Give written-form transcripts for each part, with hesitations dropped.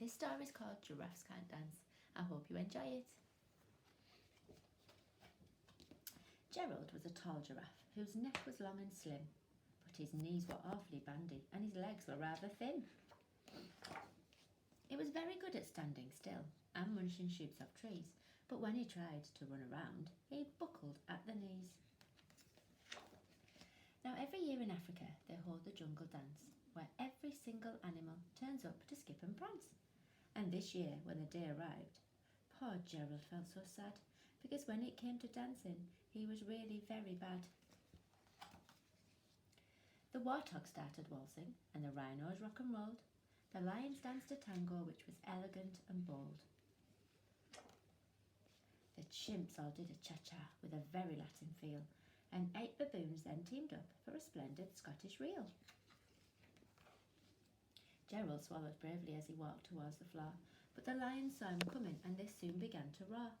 This story is called Giraffes Can't Dance. I hope you enjoy it. Gerald was a tall giraffe whose neck was long and slim, but his knees were awfully bandy and his legs were rather thin. He was very good at standing still and munching shoots off trees, but when he tried to run around, he buckled at the knees. Now every year in Africa they hold the jungle dance, where every single animal turns up to skip and prance. And this year, when the day arrived, poor Gerald felt so sad, because when it came to dancing, he was really very bad. The warthog started waltzing, and the rhinos rock and rolled. The lions danced a tango which was elegant and bold. The chimps all did a cha-cha with a very Latin feel, and 8 baboons then teamed up for a splendid Scottish reel. Gerald swallowed bravely as he walked towards the floor, but the lions saw him coming and they soon began to roar.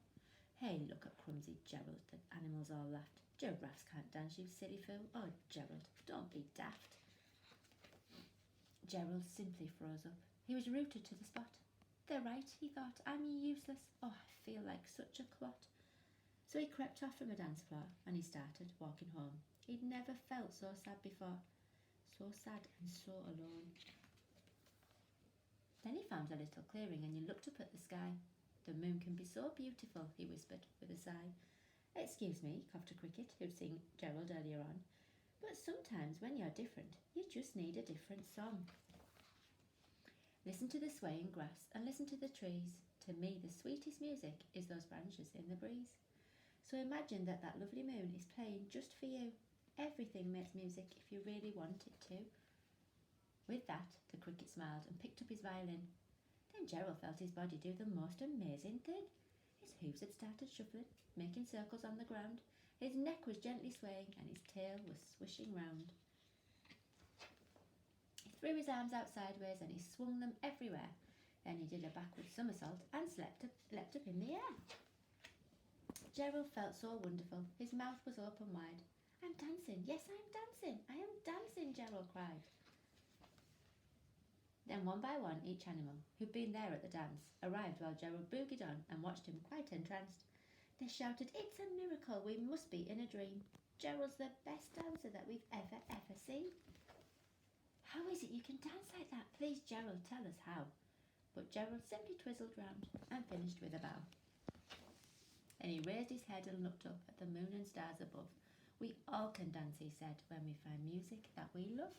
"Hey, look at clumsy Gerald," the animals all laughed. "Giraffes can't dance, you silly fool. Oh, Gerald, don't be daft." Gerald simply froze up. He was rooted to the spot. "They're right," he thought. "I'm useless. Oh, I feel like such a clot." So he crept off from the dance floor and he started walking home. He'd never felt so sad before. So sad and so alone. Then he found a little clearing and he looked up at the sky. "The moon can be so beautiful," he whispered with a sigh. "Excuse me," coughed a cricket who'd seen Gerald earlier on, "but sometimes when you're different, you just need a different song. Listen to the swaying grass and listen to the trees. To me, the sweetest music is those branches in the breeze. So imagine that that lovely moon is playing just for you. Everything makes music if you really want it to." With that, the cricket smiled and picked up his violin. Then Gerald felt his body do the most amazing thing. His hooves had started shuffling, making circles on the ground. His neck was gently swaying and his tail was swishing round. He threw his arms out sideways and he swung them everywhere. Then he did a backward somersault and leapt up in the air. Gerald felt so wonderful. His mouth was open wide. "I'm dancing, yes, I'm dancing. I am dancing," Gerald cried. Then one by one, each animal, who'd been there at the dance, arrived while Gerald boogied on and watched him quite entranced. They shouted, "It's a miracle, we must be in a dream. Gerald's the best dancer that we've ever seen. How is it you can dance like that? Please, Gerald, tell us how." But Gerald simply twizzled round and finished with a bow. Then he raised his head and looked up at the moon and stars above. "We all can dance," he said, "when we find music that we love."